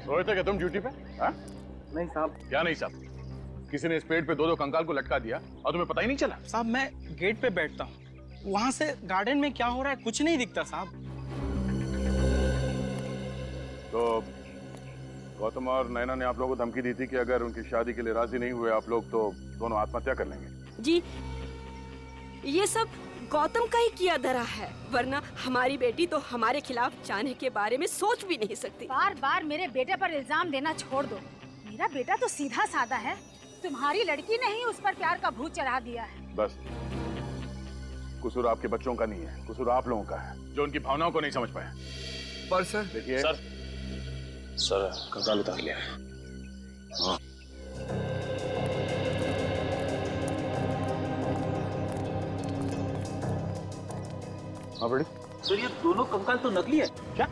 रोए थे क्या तुम ड्यूटी पे? हाँ? नहीं साहब। क्या नहीं साहब? किसी ने इस पेड़ पे दो कंकाल को लटका दिया और तुम्हें पता ही नहीं चला? साहब मैं गेट पे बैठता हूँ, वहां से गार्डन में क्या हो रहा है कुछ नहीं दिखता साहब। तो गौतम और नैना ने आप लोगों को धमकी दी थी कि अगर उनकी शादी के लिए राजी नहीं हुए आप लोग तो दोनों आत्महत्या कर लेंगे। जी ये सब गौतम का ही किया धरा है, वरना हमारी बेटी तो हमारे खिलाफ जाने के बारे में सोच भी नहीं सकती। बार बार मेरे बेटे पर इल्जाम देना छोड़ दो। मेरा बेटा तो सीधा साधा है, तुम्हारी लड़की ने ही उस पर प्यार का भूत चढ़ा दिया है। बस कसूर आपके बच्चों का नहीं है, कसूर आप लोगों का है जो उनकी भावनाओं को नहीं समझ पाए। पर सर देखिए सर कंकाल उतार लिया है। हाँ। हाँ बड़ी सर ये दोनों कंकाल तो नकली है। क्या?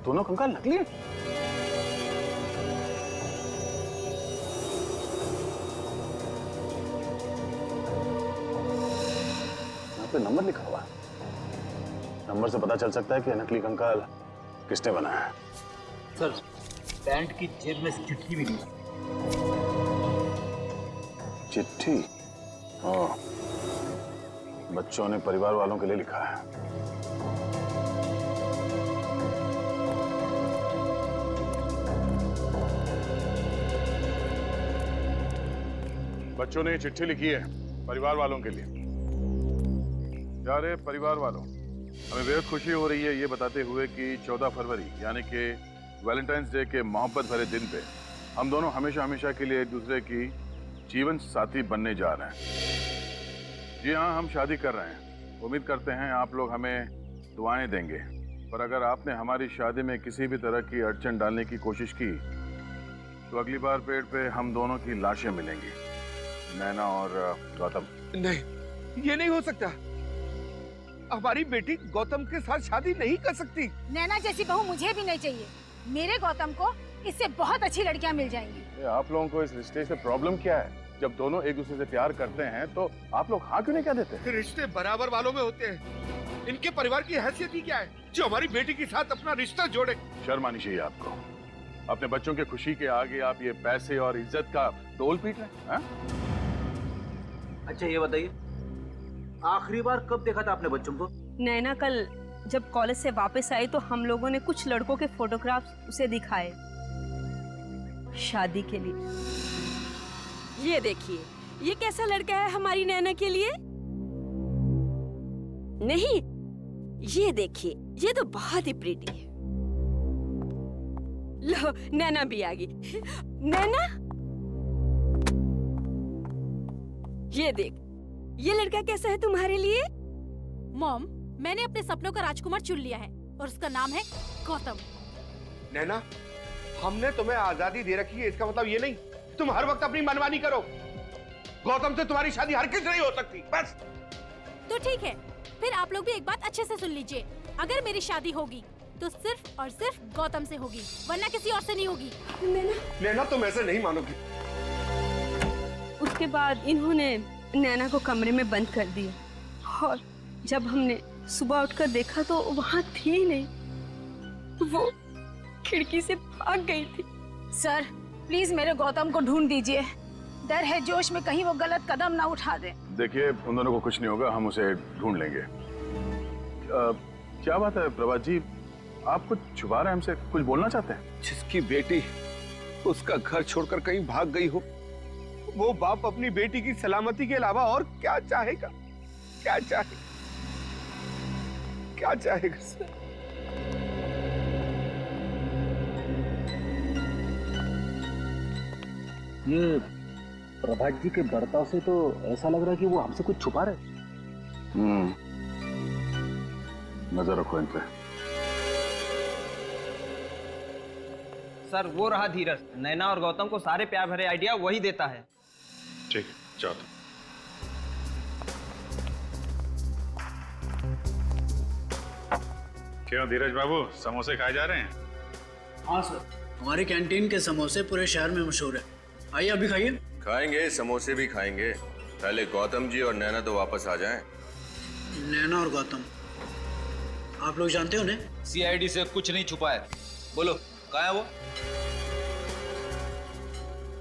दोनों कंकाल नकली है? यहाँ पे नंबर लिखा हुआ है, नंबर से पता चल सकता है कि नकली कंकाल किसने बनाया है। सर पैंट की जेब में चिट्ठी भी नहीं। चिट्ठी? हाँ, बच्चों ने परिवार वालों के लिए लिखा है। बच्चों ने चिट्ठी लिखी है परिवार वालों के लिए। प्यारे परिवार वालों, हमें बेहद खुशी हो रही है ये बताते हुए कि 14 फरवरी यानी कि वैलेंटाइंस डे के मोहब्बत भरे दिन पे हम दोनों हमेशा हमेशा के लिए एक दूसरे की जीवन साथी बनने जा रहे हैं। जी हाँ, हम शादी कर रहे हैं। उम्मीद करते हैं आप लोग हमें दुआएं देंगे, पर अगर आपने हमारी शादी में किसी भी तरह की अड़चन डालने की कोशिश की तो अगली बार पेड़ पे हम दोनों की लाशें मिलेंगी, नैना और गौतम। नहीं, ये नहीं हो सकता। हमारी बेटी गौतम के साथ शादी नहीं कर सकती। नैना जैसी बहू मुझे भी नहीं चाहिए। मेरे गौतम को इससे बहुत अच्छी लड़कियां मिल जाएंगी। आप लोगों को इस रिश्ते से प्रॉब्लम क्या है? जब दोनों एक दूसरे से प्यार करते हैं तो आप लोग हाँ क्यों नहीं कह देते? रिश्ते बराबर वालों में होते हैं। इनके परिवार की हैसियत ही क्या है जो हमारी बेटी के साथ अपना रिश्ता जोड़े? शर्म आनी चाहिए आपको। अपने बच्चों के खुशी के आगे आप ये पैसे और इज्जत का डोल पीट रहे हैं। अच्छा ये बताइए, आखिरी बार कब देखा था आपने बच्चों को? नैना कल जब कॉलेज से वापस आई तो हम लोगों ने कुछ लड़कों के फोटोग्राफ्स उसे दिखाए शादी के लिए। ये देखिए, ये कैसा लड़का है हमारी नैना के लिए? नहीं, ये देखिए, ये तो बहुत ही प्रीटी है। लो, नैना भी आ गई। नैना, ये देख, ये लड़का कैसा है तुम्हारे लिए? मॉम, मैंने अपने सपनों का राजकुमार चुन लिया है और उसका नाम है गौतम। नैना, हमने तुम्हें आजादी दे रखी है, इसका मतलब ये नहीं तुम हर वक्त अपनी मनमानी करो। गौतम से तुम्हारी शादी हर किस नहीं हो सकती। बस तो ठीक है, फिर आप लोग भी एक बात अच्छे से सुन लीजिए। अगर मेरी शादी होगी तो सिर्फ और सिर्फ गौतम से होगी, वरना किसी और से नहीं होगी। नैना तुम ऐसे नहीं मानोगी। उसके बाद इन्होंने नैना को कमरे में बंद कर दिया और जब हमने सुबह उठकर देखा तो वहाँ थी ही नहीं, वो खिड़की से भाग गई थी। सर प्लीज मेरे गौतम को ढूंढ दीजिए। डर है जोश में कहीं वो गलत कदम ना उठा दे। देखिए, उन दोनों को कुछ नहीं होगा, हम उसे ढूंढ लेंगे। क्या बात है प्रभात जी, आप कुछ छुपा रहे हैं हमसे, कुछ बोलना चाहते हैं? जिसकी बेटी उसका घर छोड़कर कहीं भाग गई हो, वो बाप अपनी बेटी की सलामती के अलावा और क्या चाहेगा? क्या चाहेगा? क्या चाहेगा सर? ये प्रभात जी के बर्ताव से तो ऐसा लग रहा है कि वो हमसे कुछ छुपा रहे। नजर रखो इन पे। सर वो रहा धीरज, नैना और गौतम को सारे प्यार भरे आइडिया वही देता है। ठीक है, चलो। क्यों धीरज बाबू, समोसे खाए जा रहे हैं? हाँ सर, हमारी कैंटीन के समोसे पूरे शहर में मशहूर है। आइए अभी खाइए। खाएंगे, समोसे भी खाएंगे। पहले गौतम जी और नैना तो वापस आ जाएं। नैना और गौतम, आप लोग जानते हो उन्हें? सीआईडी से कुछ नहीं छुपा है। बोलो कहाँ है वो?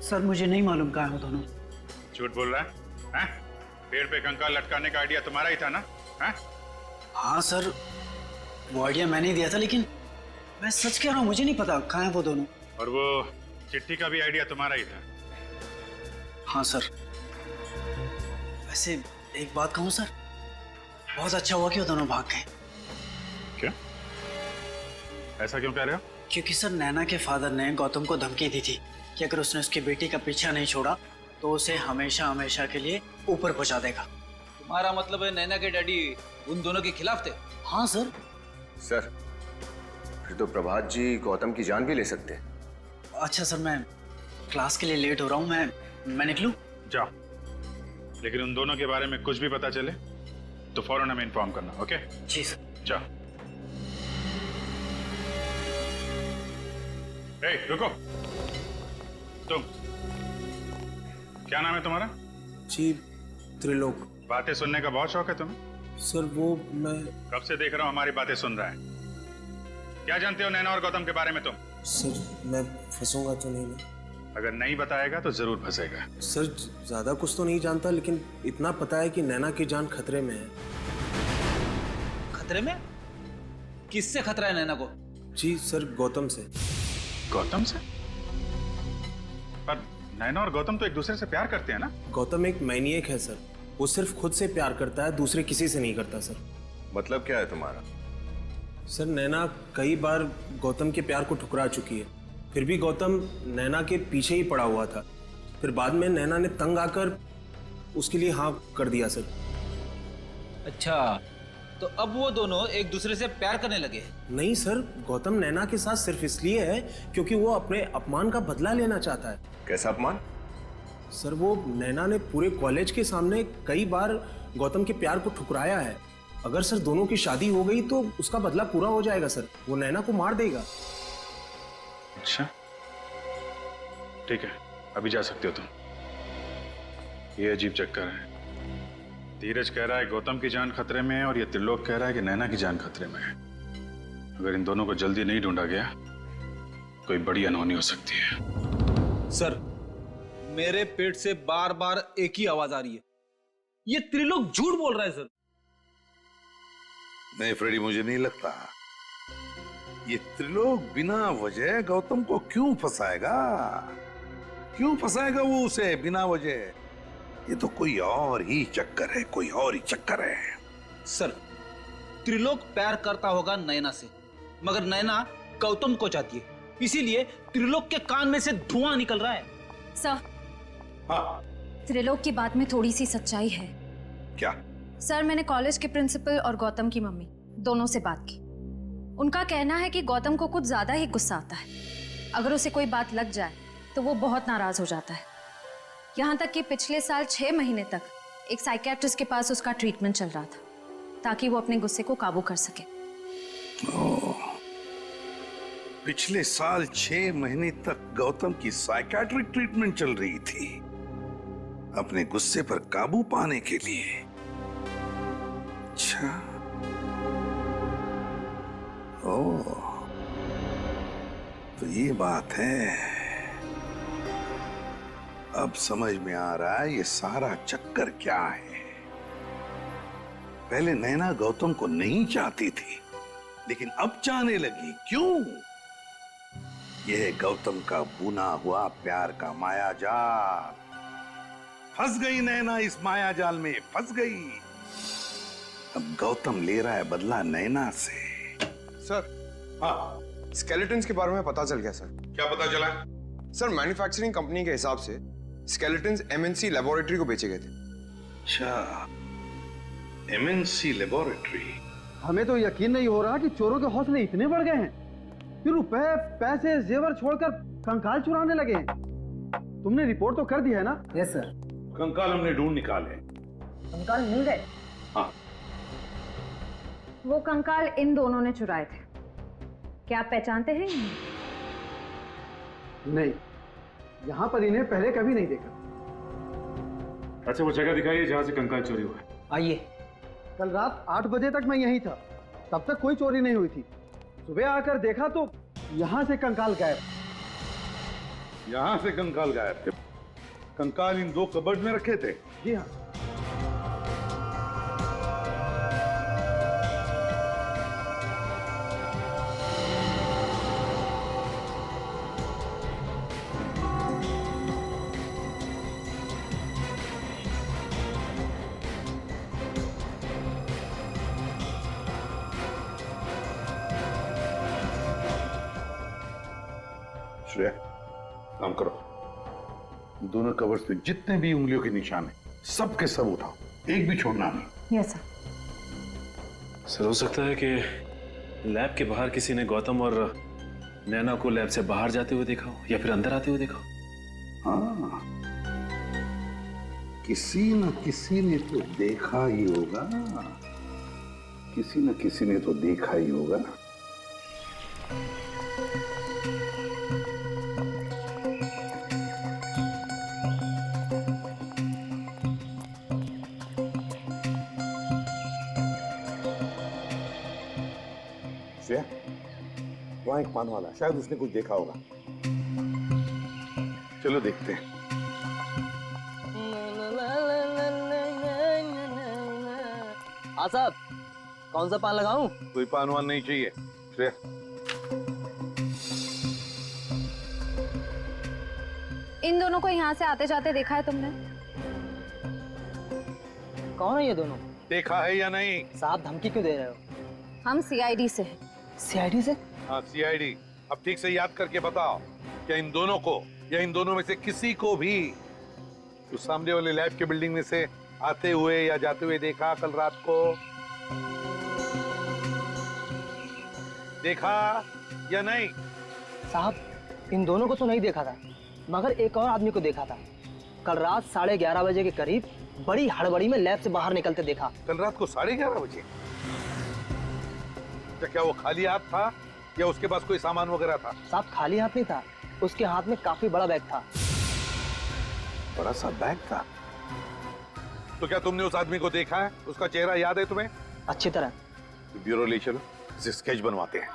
सर मुझे नहीं मालूम कहाँ है वो दोनों। झूठ बोल रहा है? पेड़ पे कंकाल लटकाने का आइडिया तुम्हारा ही था ना? हाँ सर, वो आइडिया मैंने ही दिया था, लेकिन मैं सच कह रहा हूँ, मुझे नहीं पता कहाँ है वो दोनों। और वो चिट्ठी का भी आइडिया तुम्हारा ही था? हाँ सर। वैसे एक बात कहूँ सर, बहुत अच्छा हुआ कि वो दोनों भाग गए। क्या? ऐसा क्यों कह रहे हो? क्योंकि सर नैना के फादर ने गौतम को धमकी दी थी कि अगर उसने उसकी बेटी का पीछा नहीं छोड़ा तो उसे हमेशा हमेशा के लिए ऊपर पहुंचा देगा। तुम्हारा मतलब है नैना के डैडी उन दोनों के खिलाफ थे? हाँ सर। सर, फिर तो प्रभात जी गौतम की जान भी ले सकते हैं। अच्छा सर, मैं क्लास के लिए लेट हो रहा हूँ, मैं निकलूं? जाओ, लेकिन उन दोनों के बारे में कुछ भी पता चले तो फौरन हमें इन्फॉर्म करना, ओके? जी सर। जाओ। ए, रुको। तुम, क्या नाम है तुम्हारा? जी, त्रिलोक। बातें सुनने का बहुत शौक है तुम्हें? सर वो मैं कब से देख रहा हूं हमारी बातें सुन रहा है। क्या जानते हो नैना और गौतम के बारे में तुम? सर मैं फंसूंगा तो नहीं ना? अगर नहीं बताएगा तो जरूर फंसेगा। सर ज्यादा कुछ तो नहीं जानता, लेकिन इतना पता है कि नैना की जान खतरे में है। खतरे में? किससे खतरा है नैना को? जी सर, गौतम से। गौतम से? पर नैना और गौतम तो एक दूसरे से प्यार करते हैं ना? गौतम एक मैनिएक है सर, वो सिर्फ खुद से प्यार करता है, दूसरे किसी से नहीं करता सर। मतलब क्या है तुम्हारा? सर नैना कई बार गौतम के प्यार को ठुकरा चुकी है, फिर भी गौतम नैना के पीछे ही पड़ा हुआ था। फिर बाद में नैना ने तंग आकर उसके लिए हाँ कर दिया सर। अच्छा, तो अब वो दोनों एक दूसरे से प्यार करने लगे? नहीं सर, गौतम नैना के साथ सिर्फ इसलिए है क्योंकि वो अपने अपमान का बदला लेना चाहता है। कैसा अपमान? सर वो नैना ने पूरे कॉलेज के सामने कई बार गौतम के प्यार को ठुकराया है। अगर सर दोनों की शादी हो गई तो उसका बदला पूरा हो जाएगा सर, वो नैना को मार देगा। अच्छा, ठीक है, अभी जा सकते हो तुम। ये अजीब चक्कर है। धीरज कह रहा है गौतम की जान खतरे में है और ये त्रिलोक कह रहा है कि नैना की जान खतरे में है। अगर इन दोनों को जल्दी नहीं ढूंढा गया कोई बड़ी अनहोनी हो सकती है। सर, मेरे पेट से बार बार एक ही आवाज आ रही है, ये त्रिलोक झूठ बोल रहा है सर। नहीं फ्रेडी, मुझे नहीं लगता। ये त्रिलोक बिना वजह गौतम को क्यों फंसाएगा? क्यों फंसाएगा वो उसे बिना वजह? ये तो कोई और ही चक्कर है, कोई और ही चक्कर है। सर, त्रिलोक प्यार करता होगा नैना से, मगर नैना गौतम को चाहती है, इसीलिए त्रिलोक के कान में से धुआं निकल रहा है। सर, हाँ, त्रिलोक की बात में थोड़ी सी सच्चाई है। क्या? सर, मैंने कॉलेज के प्रिंसिपल और गौतम की मम्मी दोनों से बात की। उनका कहना है कि गौतम को कुछ ज्यादा ही गुस्सा आता है। अगर उसे कोई बात लग जाए तो वो बहुत नाराज हो जाता है। यहाँ तक कि पिछले साल 6 महीने तक एक साइकियाट्रिस्ट के पास उसका ट्रीटमेंट चल रहा था ताकि वो अपने गुस्से को काबू कर सके। पिछले साल 6 महीने तक गौतम की साइकियाट्रिक ट्रीटमेंट चल रही थी अपने गुस्से पर काबू पाने के लिए। अच्छा, ओह, तो ये बात है। अब समझ में आ रहा है ये सारा चक्कर क्या है। पहले नैना गौतम को नहीं चाहती थी, लेकिन अब चाहने लगी। क्यों? यह गौतम का बुना हुआ प्यार का माया जाल। फंस गई नैना इस माया जाल में, फंस गई। अब गौतम ले रहा है बदला नैना से। सर, हाँ, स्केलेटन्स के बारे में पता चल गया सर। क्या पता चला? सर, मैन्युफैक्चरिंग कंपनी के हिसाब से स्केलेटन्स एमएनसी लेबोरेटरी को बेचे गए थे। अच्छा, एमएनसी लेबोरेटरी। हमें तो यकीन नहीं हो रहा कि चोरों के हौसले इतने बढ़ गए हैं कि रुपए, पैसे, जेवर छोड़कर कंकाल चुराने लगे हैं। तुमने रिपोर्ट तो कर दी है ना? Yes sir. कंकाल हमने ढूंढ निकाले। कंकाल मिल गए? हाँ। वो कंकाल इन दोनों ने चुराए थे। क्या आप पहचानते हैं? नहीं, यहाँ पर इन्हें पहले कभी नहीं देखा। अच्छा, वो जगह दिखाइए जहाँ से कंकाल चोरी हुआ है। आइए। कल रात 8 बजे तक मैं यहीं था, तब तक कोई चोरी नहीं हुई थी। सुबह आकर देखा तो यहाँ से कंकाल गायब। यहाँ से कंकाल गायब थे? कंकाल इन 2 कबर्ड में रखे थे? जी हाँ। श्रेया, काम करो। दोनों कवर्स पे जितने भी उंगलियों के निशान हैं, सब के सब उठाओ, एक भी छोड़ना नहीं। Yes sir. सर, हो सकता है कि लैब के बाहर किसी ने गौतम और नैना को लैब से बाहर जाते हुए देखा हो या फिर अंदर आते हुए देखा हो। हाँ, किसी न किसी ने तो देखा ही होगा, किसी न किसी ने तो देखा ही होगा। श्रेया, वहां एक पान वाला, शायद उसने कुछ देखा होगा। चलो देखते हैं। हाँ साहब, कौन सा पान लगाऊं? कोई पान वान नहीं चाहिए। श्रेया, इन दोनों को यहाँ से आते जाते देखा है तुमने? कौन है ये दोनों? देखा है या नहीं? साहब धमकी क्यों दे रहे हो? हम सीआईडी से हैं। सीआईडी से? हाँ, सीआईडी। अब ठीक से याद करके बताओ, क्या इन दोनों को या इन दोनों में से किसी को भी उस सामने वाले लैब के बिल्डिंग में से आते हुए या जाते हुए देखा कल रात को? देखा या नहीं? साहब, इन दोनों को तो नहीं देखा था, मगर एक और आदमी को देखा था। कल रात 11:30 बजे के करीब बड़ी हड़बड़ी में लैब से बाहर निकलते देखा। कल रात को 11:30 बजे? तो क्या वो खाली हाथ था या उसके पास कोई सामान वगैरह था? साहब खाली हाथ नहीं था, उसके हाथ में काफी बड़ा बैग था। बड़ा सा बैग था? तो क्या तुमने उस आदमी को देखा है? उसका चेहरा याद है तुम्हें? अच्छी तरह। ब्यूरो ले चलो, इसे स्केच बनवाते हैं।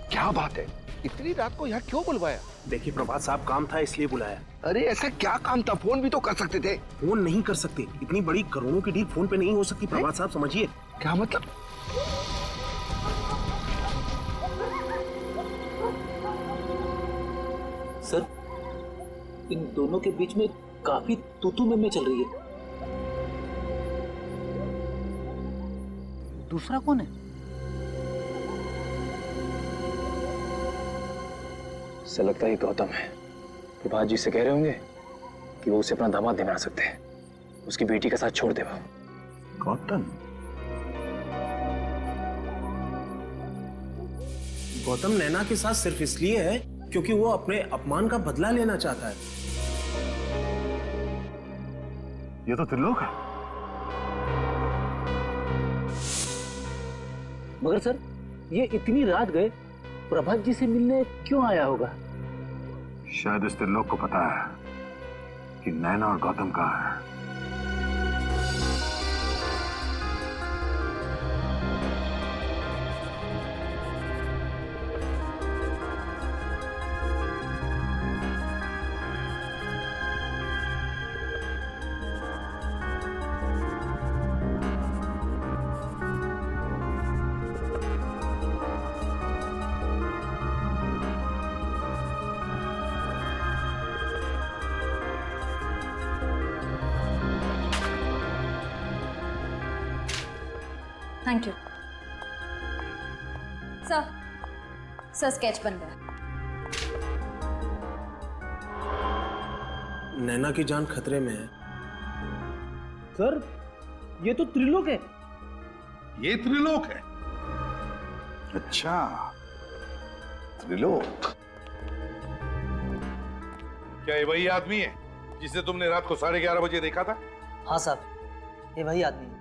क्या बात है, इतनी रात को यहाँ क्यों बुलवाया? देखिए प्रभात साहब, काम था इसलिए बुलाया। अरे ऐसा क्या काम था? फोन भी तो कर सकते थे। फोन नहीं कर सकते, इतनी बड़ी करोड़ों की डील फोन पे नहीं हो सकती प्रभात साहब, समझिए। क्या मतलब? सर, इन दोनों के बीच में काफी तू में चल रही है। दूसरा कौन है? ऐसा लगता है गौतम है। प्रभात जी से कह रहे होंगे कि वो उसे अपना दामाद नहीं बना सकते, उसकी बेटी का साथ छोड़ दे वो। गौतम? गौतम नैना के साथ सिर्फ इसलिए है क्योंकि वो अपने अपमान का बदला लेना चाहता है। ये तो त्रिलोक है। मगर सर, ये इतनी रात गए प्रभात जी से मिलने क्यों आया होगा? शायद इस त्रिलोक को पता है कि नैना और गौतम कहाँ है। थैंक यू सर स्केच बन गया। नैना की जान खतरे में है। सर ये तो त्रिलोक है। ये त्रिलोक है? अच्छा, त्रिलोक। क्या ये वही आदमी है जिसे तुमने रात को 11:30 बजे देखा था? हाँ साहब, ये वही आदमी है।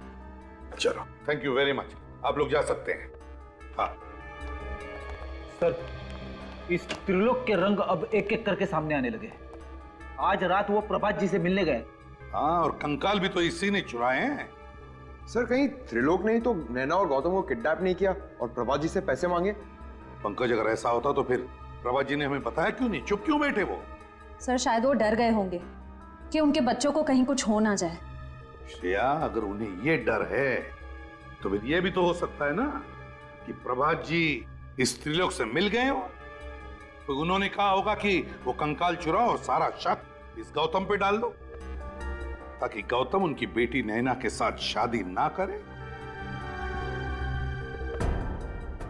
चलो, थैंक यू वेरी मच, आप लोग जा सकते हैं। हाँ सर, इस त्रिलोक के रंग अब एक एक करके सामने आने लगे। आज रात वो प्रभात जी से मिलने गए। हाँ, और कंकाल भी तो इसी ने चुराए हैं। सर कहीं त्रिलोक ने ही तो नैना और गौतम को किडनैप नहीं किया और प्रभात जी से पैसे मांगे? पंकज, अगर ऐसा होता तो फिर प्रभात जी ने हमें बताया क्यों नहीं? चुप क्यों बैठे वो? सर शायद वो डर गए होंगे कि उनके बच्चों को कहीं कुछ हो ना जाए। श्रेया, अगर उन्हें ये डर है तो फिर ये भी तो हो सकता है ना कि प्रभात जी इस त्रिलोक से मिल गए हो, तो उन्होंने कहा होगा कि वो कंकाल चुराओ और सारा शक इस गौतम पे डाल दो, ताकि गौतम उनकी बेटी नैना के साथ शादी ना करे।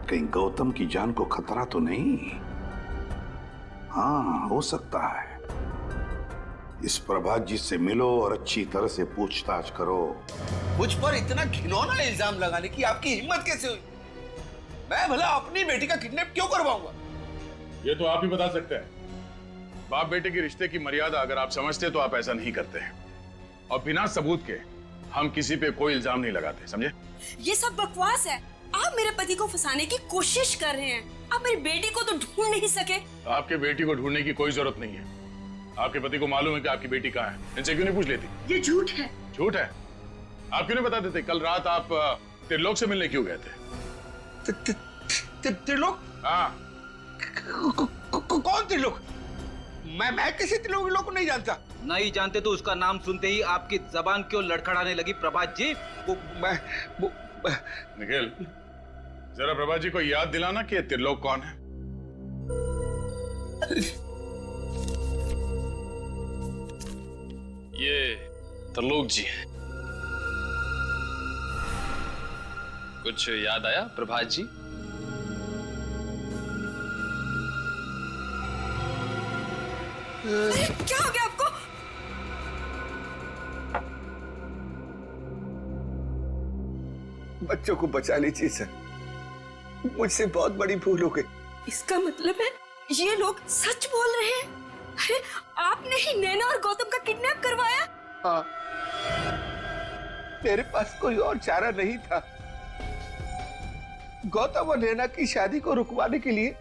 कहीं गौतम की जान को खतरा तो नहीं? हाँ, हो सकता है। इस प्रभात जी से मिलो और अच्छी तरह से पूछताछ करो। मुझ पर इतना घिनौना इल्जाम लगाने की आपकी हिम्मत कैसे हुई? मैं भला अपनी बेटी का किडनैप क्यों करवाऊंगा? ये तो आप ही बता सकते हैं। बाप बेटे के रिश्ते की मर्यादा अगर आप समझते तो आप ऐसा नहीं करते हैं। और बिना सबूत के हम किसी पे कोई इल्जाम नहीं लगाते, समझे? ये सब बकवास है। आप मेरे पति को फंसाने की कोशिश कर रहे हैं। आप मेरी बेटी को तो ढूंढ नहीं सके। आपके बेटी को ढूंढने की कोई जरूरत नहीं है। आपके पति को मालूम है कि आपकी बेटी कहाँ है। इनसे क्यों नहीं पूछ लेती? ये झूठ है। झूठ है? आप क्यों नहीं बता देते? कल रात आप त्रिलोक से मिलने क्यों गए थे? त्रिलोक? हाँ। कौन त्रिलोक? मैं किसी त्रिलोक को नहीं जानता। नहीं जानते तो उसका नाम सुनते ही आपकी जबान क्यों लड़खड़ाने लगी प्रभात जी? निखिल, जरा प्रभात जी को याद दिलाना कि त्रिलोक कौन है। ये त्रिलोक जी हैं। कुछ याद आया प्रभात जी? क्या हो गया आपको? बच्चों को बचा लीजिए सर, मुझसे बहुत बड़ी भूल हो गई। इसका मतलब है ये लोग सच बोल रहे हैं? अरे आपने ही नैना और गौतम का किडनैप करवाया? हाँ, मेरे पास कोई और चारा नहीं था। गौतम और नैना की शादी को रुकवाने के लिए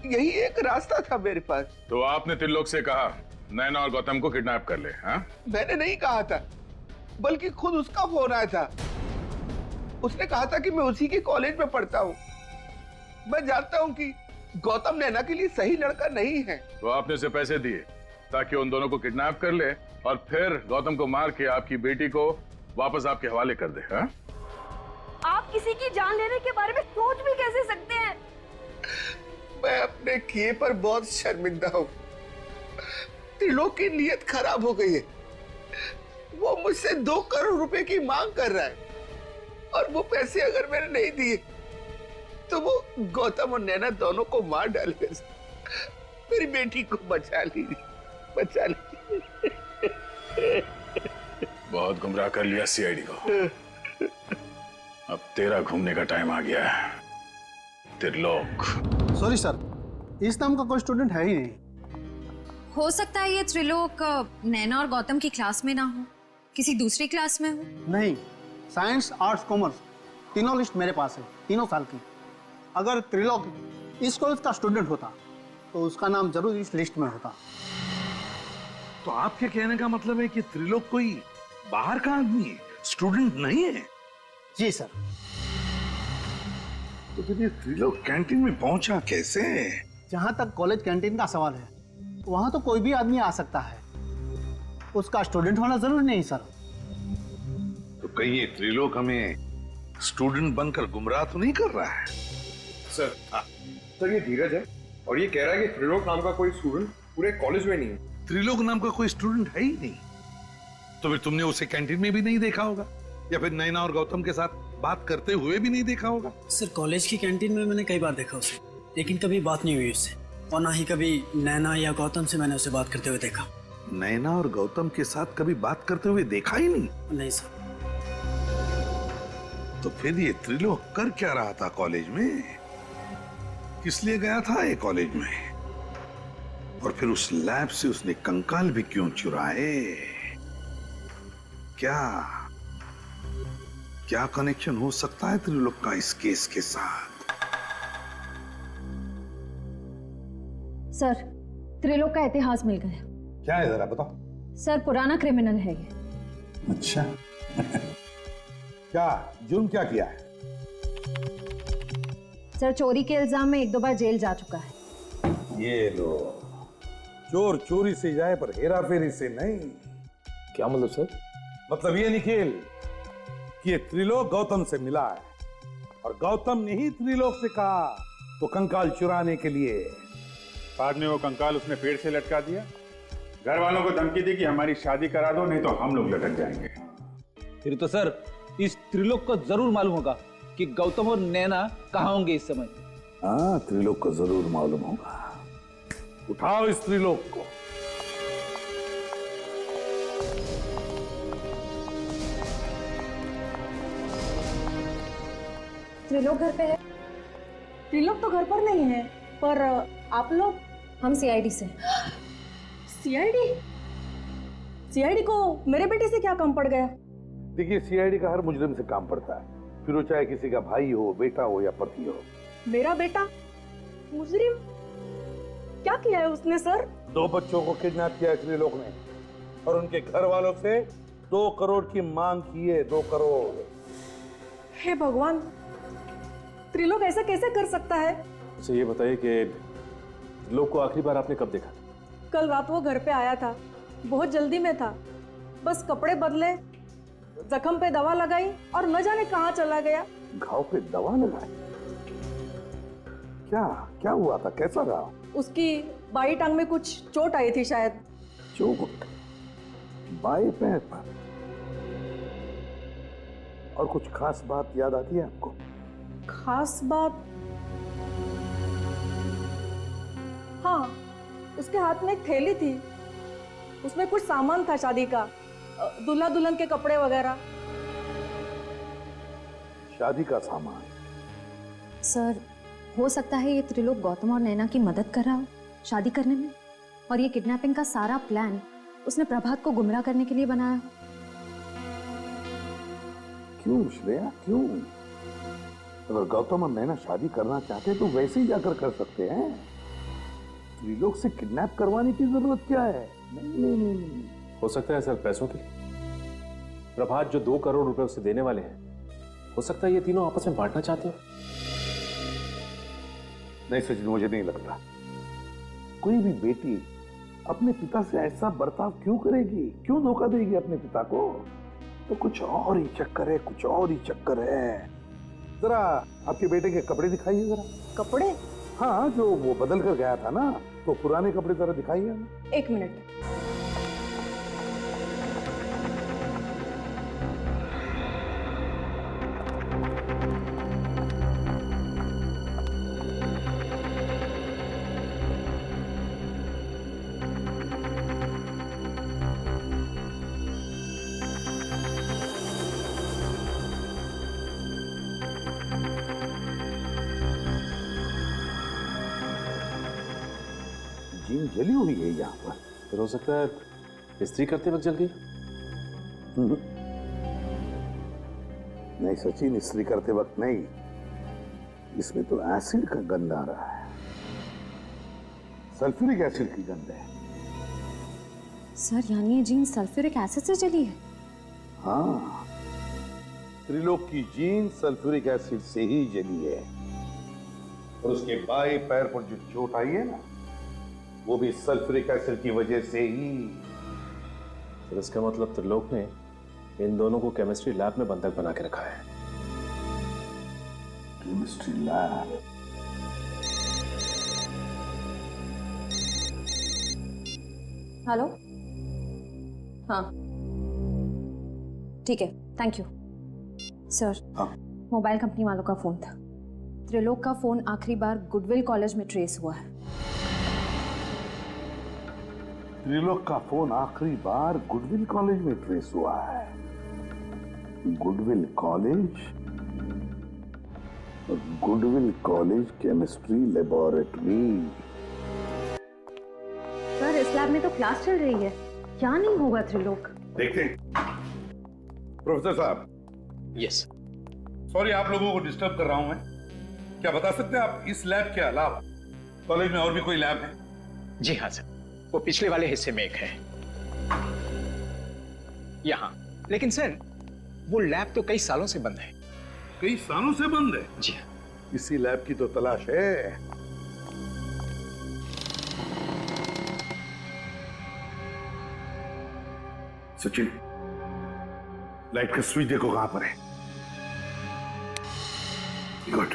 यही एक रास्ता था मेरे पास। तो आपने त्रिलोक से कहा नैना और गौतम को किडनैप कर ले? हाँ? मैंने नहीं कहा था, बल्कि खुद उसका फोन आया था। उसने कहा था कि मैं उसी के कॉलेज में पढ़ता हूँ। मैं जानता हूँ कि गौतम नैना के लिए सही लड़का नहीं है। तो आपने उसे पैसे दिए ताकि उन दोनों को किडनैप कर ले और फिर गौतम को मार के आपकी बेटी को वापस आपके हवाले कर दे। हाँ? आप किसी की जान लेने के बारे में सोच भी कैसे सकते हैं? मैं अपने किए पर बहुत शर्मिंदा हूँ। त्रिलोक की नीयत खराब हो गई है। वो मुझसे 2 करोड़ रुपए की मांग कर रहा है, और वो पैसे अगर मैंने नहीं दिए तो वो गौतम और नैना दोनों को मार डालेगा। मेरी बेटी को बचा लीजिए, बचा लीजिए। बहुत गुमराह कर लिया सीआईडी को। अब तेरा घूमने का टाइम आ गया है, त्रिलोक। सॉरी सर, इस नाम का कोई स्टूडेंट है ही नहीं। हो सकता है ये त्रिलोक नैना और गौतम की क्लास में ना हो, किसी दूसरी क्लास में हो। नहीं, साइंस आर्ट्स कॉमर्स तीनों लिस्ट मेरे पास है, 3 साल की। अगर त्रिलोक इस कॉलेज का स्टूडेंट होता तो उसका नाम जरूर इस लिस्ट में होता। तो आपके कहने का मतलब है कि त्रिलोक कोई बाहर का आदमी है, स्टूडेंट नहीं है? जी सर। तो फिर ये त्रिलोक कैंटीन में पहुंचा कैसे? जहां तक कॉलेज कैंटीन का सवाल है, वहां तो कोई भी आदमी आ सकता है, उसका स्टूडेंट होना जरूरी नहीं सर। तो कहीं ये त्रिलोक हमें स्टूडेंट बनकर गुमराह तो नहीं कर रहा है? सर, सर ये धीरज है और ये कह रहा है कि त्रिलोक नाम का कोई स्टूडेंट पूरे कॉलेज में नहीं है। त्रिलोक नाम का कोई स्टूडेंट है ही नहीं? तो फिर तुमने उसे कैंटीन में भी नहीं देखा होगा, या फिर नैना और गौतम के साथ बात करते हुए भी नहीं देखा होगा। सर कॉलेज की कैंटीन में मैंने कई बार देखा उसे, लेकिन कभी बात नहीं हुई उससे, और ना ही कभी नैना या गौतम से मैंने उसे बात करते हुए देखा। नैना और गौतम के साथ कभी बात करते हुए देखा ही नहीं? नहीं सर। तो फिर ये त्रिलोक कर क्या रहा था कॉलेज में? किस लिए गया था ये कॉलेज में? और फिर उस लैब से उसने कंकाल भी क्यों चुराए? क्या कनेक्शन हो सकता है त्रिलोक का इस केस के साथ? सर, त्रिलोक का इतिहास मिल गया। क्या है जरा बताओ। सर, पुराना क्रिमिनल है ये। अच्छा क्या जुर्म क्या किया है? सर, चोरी के इल्जाम में 1-2 बार जेल जा चुका है। ये लो, चोर चोरी से जाए पर हेरा फेरी से नहीं। क्या मतलब सर? मतलब ये निखिल कि ये त्रिलोक गौतम से मिला है और गौतम ने ही त्रिलोक से कहा तो कंकाल चुराने के लिए। बाद में वो कंकाल उसने पेड़ से लटका दिया, घर वालों को धमकी दी कि हमारी शादी करा दो नहीं तो हम लोग लटक जाएंगे। फिर तो सर इस त्रिलोक को जरूर मालूम होगा कि गौतम और नैना कहाँ होंगे इस समय। हाँ, त्रिलोक को जरूर मालूम होगा। उठाओ इस त्रिलोक को। त्रिलोक घर पे है? त्रिलोक तो घर पर नहीं है, पर आप लोग? हम सीआईडी से। सीआईडी? सीआईडी को मेरे बेटे से क्या काम पड़ गया? देखिए, सीआईडी का हर मुजरिम से काम पड़ता है, फिर वो चाहे किसी का भाई हो, बेटा हो या पति हो। मेरा बेटा मुजरिम? क्या किया है उसने सर? 2 बच्चों को किडनैप किया है त्रिलोक ने और उनके घर वालों से 2 करोड़ की मांग की है। 2 करोड़। हे भगवान, त्रिलोक ऐसा कैसे कर सकता है? अच्छा ये बताइए कि त्रिलोक को आखिरी बार आपने कब देखा? कल रात वो घर पे आया था, बहुत जल्दी में था, बस कपड़े बदले, जख्म पे दवा लगाई और न जाने कहाँ चला गया। घाव पे दवा लगाई? क्या हुआ था? कैसा रहा? उसकी बाई टांग में कुछ चोट आई थी शायद। चोट? बाएं पैर पर? और कुछ खास बात याद आती है आपको? खास बात? हाँ, उसके हाथ में एक थैली थी, उसमें कुछ सामान था शादी का, दूल्हा दुल्हन के कपड़े वगैरह। शादी का सामान? सर, हो सकता है ये त्रिलोक गौतम और नैना की मदद कर रहा हो शादी करने में, और ये किडनैपिंग का सारा प्लान उसने प्रभात को गुमराह करने के लिए बनाया। क्यों श्रेया, क्यों? अगर गौतम और नैना शादी करना चाहते तो वैसे ही जाकर कर सकते हैं। त्रिलोक से किडनैप करवाने की जरूरत क्या है? नहीं। हो सकता है सर पैसों के लिए। प्रभात जो 2 करोड़ रुपए उसे देने वाले हैं, हो सकता है ये तीनों आपस में बांटना चाहते हो। नहीं सचिन, मुझे नहीं लगता कोई भी बेटी अपने पिता से ऐसा बर्ताव क्यों करेगी, क्यों धोखा देगी अपने पिता को। तो कुछ और ही चक्कर है, कुछ और ही चक्कर है। जरा आपके बेटे के कपड़े दिखाइए जरा। कपड़े? हाँ, जो वो बदल कर गया था ना, तो पुराने कपड़े जरा दिखाइए हमें। 1 मिनट। जीन जली हुई है यहाँ पर। फिर हो सकता है इस्त्री करते वक्त जल गई। नहीं सचिन, इस्त्री करते वक्त नहीं, इसमें तो एसिड का गंध आ रहा है, सल्फ्यूरिक एसिड की गंध है। सर, यानी ये जीन सल्फ्यूरिक एसिड से जली है? हाँ, त्रिलोक की जीन सल्फ्यूरिक एसिड से ही जली है। और उसके बाएं पैर पर जो चोट आई है ना, वो भी सल्फ्यूरिक एसिड की वजह से ही। फिर इसका मतलब त्रिलोक ने इन दोनों को केमिस्ट्री लैब में बंधक बना के रखा है। Chemistry lab? हेलो? हाँ ठीक है, थैंक यू सर। हाँ मोबाइल कंपनी वालों का फोन था। त्रिलोक का फोन आखिरी बार गुडविल कॉलेज में ट्रेस हुआ है। त्रिलोक का फोन आखिरी बार गुडविल कॉलेज में ट्रेस हुआ है। Goodwill college chemistry laboratory. Sir इस लैब में तो क्लास चल रही है, क्या नहीं होगा त्रिलोक? देखते हैं। प्रोफेसर साहब। यस। सॉरी आप लोगों को डिस्टर्ब कर रहा हूं मैं। क्या बता सकते हैं आप इस लैब के अलावा कॉलेज में और भी कोई लैब है? जी हाँ सर, वो पिछले वाले हिस्से में एक है यहाँ। लेकिन सर वो लैब तो कई सालों से बंद है। कई सालों से बंद है? जी हाँ। इसी लैब की तो तलाश है। सचिन, लाइट का स्विच देखो कहां पर है। गुड।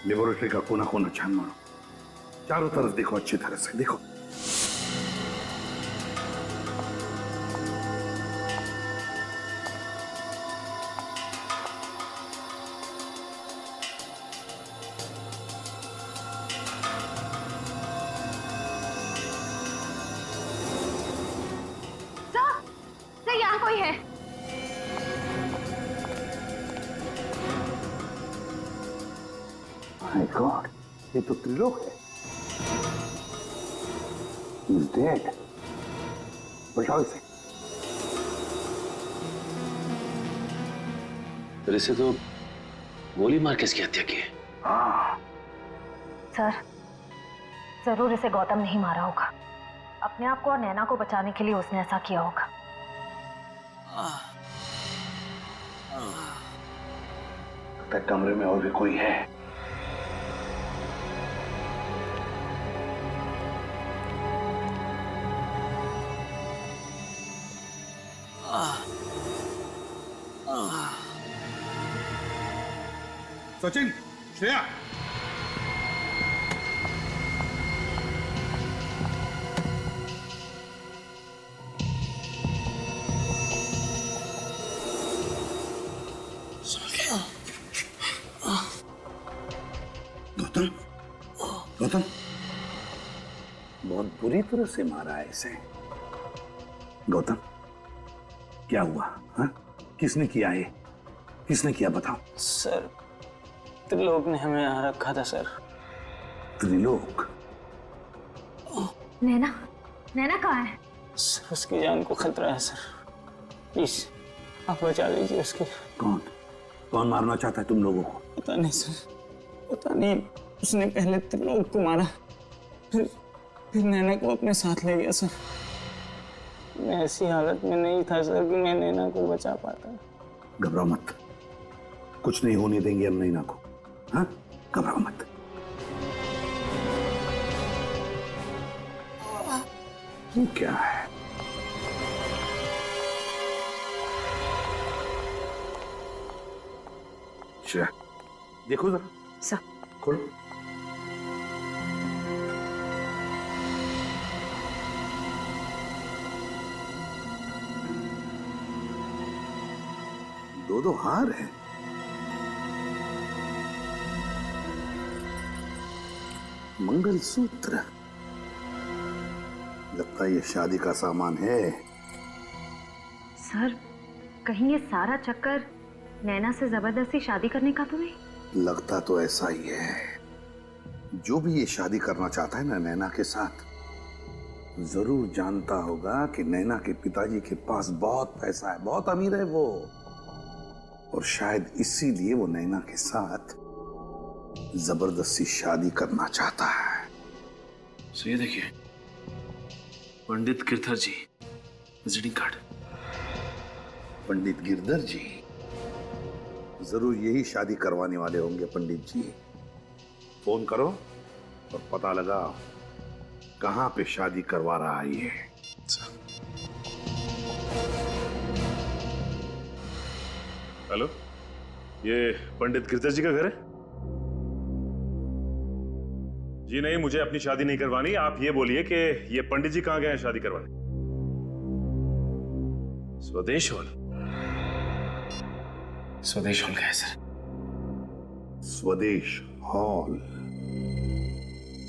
लेबोरेटरी का कोना कोना छान मारो, चारों तरफ देखो, अच्छी तरह से देखो। सर यहाँ कोई है। माय गॉड, ये तो त्रिलोक है। He's dead. बचाओ इसे। फिर इसे तो गोली मार के इसकी हत्या की है। सर जरूर इसे गौतम नहीं मारा होगा। अपने आप को और नैना को बचाने के लिए उसने ऐसा किया होगा। लगता है कमरे में और भी कोई है। सचिन, श्रेया, गौतम, गौतम, बहुत बुरी तरह से मारा है इसे। गौतम, क्या हुआ? हाँ? किसने किया ये? किसने किया बताओ? सर त्रिलोक ने हमें यहाँ रखा था सर। त्रिलोक? नैना, नैना कहाँ है? सर उसकी जान को खतरा है सर, प्लीज आप बचा लीजिए उसकी। कौन? कौन मारना चाहता है तुम लोगों को? पता नहीं सर, पता नहीं। उसने पहले त्रिलोक को मारा, फिर नैना को अपने साथ ले गया सर। मैं ऐसी हालत में नहीं था सर कि मैं नैना को बचा पाता। घबराओ मत, कुछ नहीं होने देंगे हम नैना को। हाँ, घबराओ मत। ये क्या है? श्रेया, देखो जरा। सर खोलो। दो हार है। मंगलसूत्र, लगता है ये शादी का सामान है। सर कहीं ये सारा चक्कर नैना से जबरदस्ती शादी करने का तो नहीं? लगता तो ऐसा ही है। जो भी ये शादी करना चाहता है ना नैना के साथ, जरूर जानता होगा कि नैना के पिताजी के पास बहुत पैसा है, बहुत अमीर है वो, और शायद इसीलिए वो नैना के साथ जबरदस्ती शादी करना चाहता है। सो ये देखिए, पंडित गिरधर जी विजिटिंग कार्ड। पंडित गिरधर जी, जरूर यही शादी करवाने वाले होंगे पंडित जी। फोन करो और पता लगाओ कहां पे शादी करवा रहा है ये। हेलो, ये पंडित गिरधर जी का घर है? जी नहीं, मुझे अपनी शादी नहीं करवानी। आप ये बोलिए कि ये पंडित जी कहाँ गए हैं शादी करवाने? स्वदेश हॉल? स्वदेश हॉल का है सर। स्वदेश हॉल,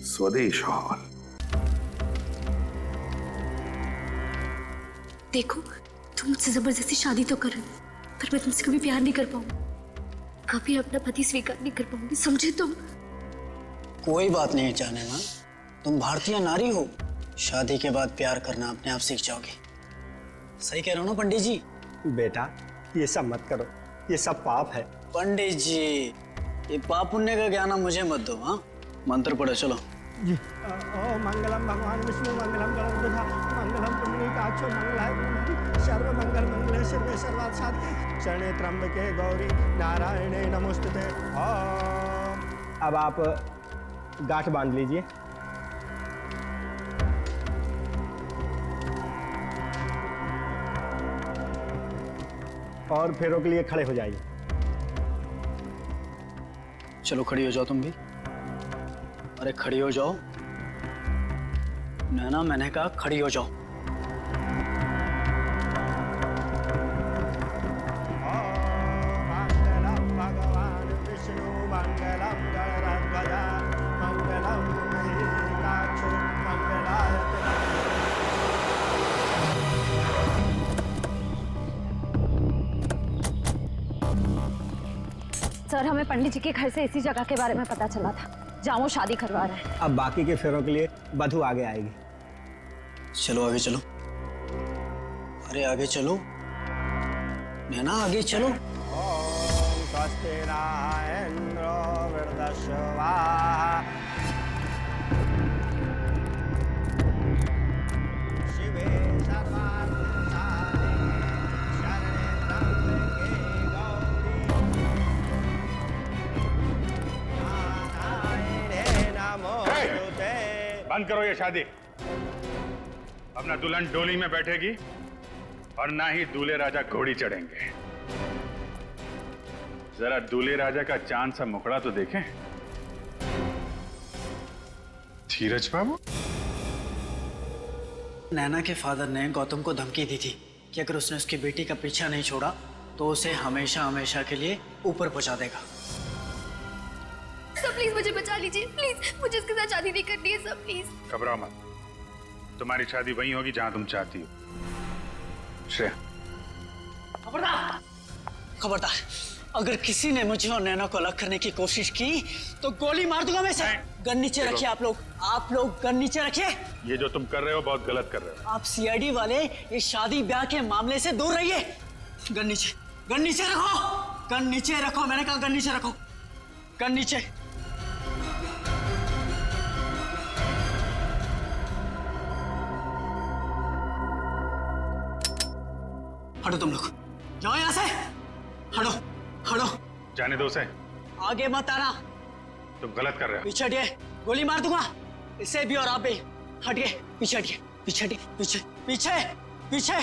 स्वदेश हॉल। देखो, तुम मुझसे जबरदस्ती शादी तो कर रहे हो, पर मैं तुमसे कभी प्यार नहीं कर पाऊंगी, कभी अपना पति स्वीकार नहीं कर पाऊंगी, समझे तुम? कोई बात नहीं जाने ना, तुम भारतीय नारी हो, शादी के बाद प्यार करना अपने आप सीख जाओगे। सही कह रहे हो ना पंडित जी? बेटा ये सब मत करो, ये सब पाप है। पंडित जी, ये पाप पुण्य का ज्ञान मुझे मत दो। हाँ, मंत्र पढ़ो चलो। जी। ओ मंगलम भगवान विष्णु मंगलम गणपति मंगलम पुंडरीकाक्षो मंगलाय सर्व मंगल मंगले शिवे सर्वार्थ साधिके शरणे त्र्यंबके गौरी नारायणे नमोस्तुते। अब आप गांठ बांध लीजिए। और फेरों के लिए खड़े हो जाइए। चलो खड़ी हो जाओ तुम भी। अरे खड़ी हो जाओ। नैना, मैंने कहा खड़ी हो जाओ। मंगलम भगवान विष्णु मंगलम गणराध्वज मंगलम पुंडरीकाक्षो मंगलाय। सर, हमें पंडित जी के घर से इसी जगह के बारे में पता चला था जहाँ वो शादी करवा रहे हैं। अब बाकी के फेरों के लिए वधू आगे आएगी। चलो आगे चलो। अरे आगे चलो नैना, आगे चलो। ओम स्वस्ति न इंद्रो वृद्धश्वा शिवे सर्वार्थ साधिके शरणे त्र्यंबके गौरी नारायणे नमोस्तुते। बंद करो ये शादी। अब ना दुल्हन डोली में बैठेगी और ना ही दूल्हे राजा घोड़ी चढ़ेंगे। जरा दूल्हे राजा का चांद सा मुखड़ा तो देखें। धीरज बाबू, नैना के फादर ने गौतम को धमकी दी थी कि अगर उसने उसकी बेटी का पीछा नहीं छोड़ा तो उसे हमेशा हमेशा के लिए ऊपर पहुंचा देगा। सर प्लीज मुझे बचा लीजिए, प्लीज मुझे इसके साथ शादी नहीं करनी है सर, प्लीज। घबराओ मत, तुम्हारी शादी वहीं होगी जहां तुम चाहती हो। श्रेया, खबरदार, खबरदार, अगर किसी ने मुझे और नैना को अलग करने की कोशिश की तो गोली मार दूंगा मैं इसे। गन नीचे रखिए आप लोग गन नीचे रखिए। ये जो तुम कर रहे हो बहुत गलत कर रहे हो। आप सीआईडी वाले इस शादी ब्याह के मामले से दूर रहिए। गन नीचे रखो, गन नीचे रखो, मैंने कहा गन नीचे रखो, गन नीचे। हटो तुम लोग, जाओ यहां से, हटो हटो। जाने दो उसे, आगे मत आना, तुम गलत कर रहे हो। पीछे हटिए, गोली मार दूंगा इसे भी और आप भी। हटिए, पीछे हटिए, पीछे हटिए, पीछे पीछे पीछे।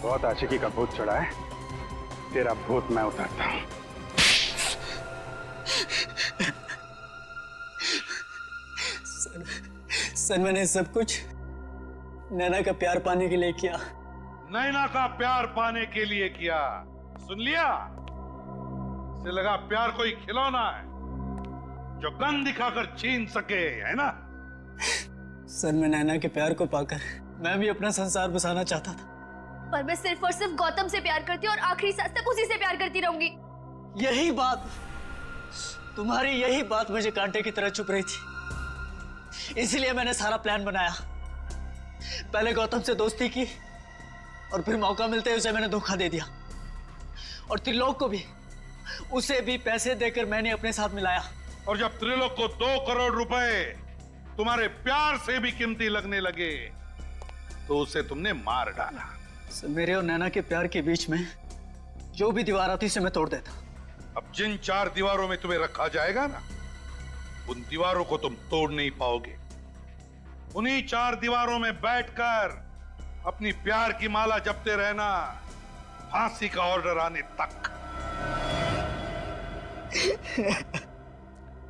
बहुत आशिकी का भूत चढ़ा है, तेरा भूत मैं उतारता हूं। सर मैंने सब कुछ नैना का प्यार पाने के लिए किया। नैना का प्यार पाने के लिए किया, सुन लिया? इसे लगा प्यार कोई खिलौना है जो गन दिखाकर छीन सके, है ना? सर मैं नैना के प्यार को पाकर मैं भी अपना संसार बसाना चाहता था, पर मैं सिर्फ और सिर्फ गौतम से प्यार करती हूँ और आखिरी सांस तक उसी से प्यार करती रहूंगी। यही बात, तुम्हारी यही बात मुझे कांटे की तरह चुभ रही थी, इसलिए मैंने सारा प्लान बनाया। पहले गौतम से दोस्ती की और फिर मौका मिलते ही उसे मैंने धोखा दे दिया। और त्रिलोक को भी, उसे भी पैसे देकर मैंने अपने साथ मिलाया। और जब त्रिलोक को 2 करोड़ रुपए तुम्हारे प्यार से भी कीमती लगने लगे तो उसे तुमने मार डाला। मेरे और नैना के प्यार के बीच में जो भी दीवार आती उसे मैं तोड़ देता। अब जिन 4 दीवारों में तुम्हें रखा जाएगा ना, उन दीवारों को तुम तोड़ नहीं पाओगे। उन्हीं 4 दीवारों में बैठकर अपनी प्यार की माला जपते रहना, फांसी का ऑर्डर आने तक।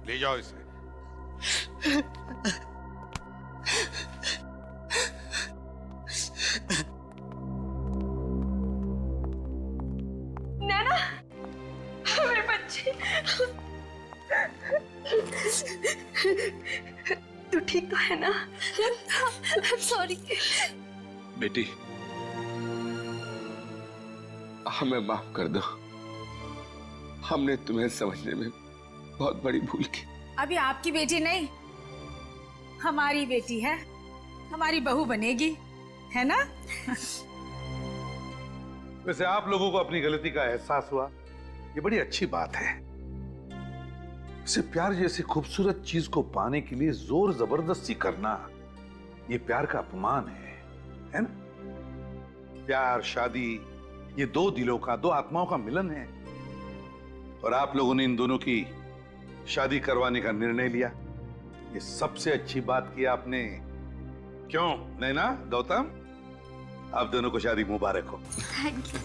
ले जाओ इसे। नैना, मेरे बच्चे, तू ठीक तो है ना? सॉरी बेटी, हमें माफ कर दो। हमने तुम्हें समझने में बहुत बड़ी भूल की। अभी आपकी बेटी नहीं, हमारी बेटी है, हमारी बहू बनेगी, है ना? वैसे आप लोगों को अपनी गलती का एहसास हुआ, ये बड़ी अच्छी बात है। इसे प्यार जैसी खूबसूरत चीज को पाने के लिए जोर जबरदस्ती करना, ये प्यार का अपमान है ना? प्यार, शादी, ये 2 दिलों का, 2 आत्माओं का मिलन है। और आप लोगों ने इन दोनों की शादी करवाने का निर्णय लिया, ये सबसे अच्छी बात की आपने। क्यों नैना, गौतम, आप दोनों को शादी मुबारक हो। Thank you.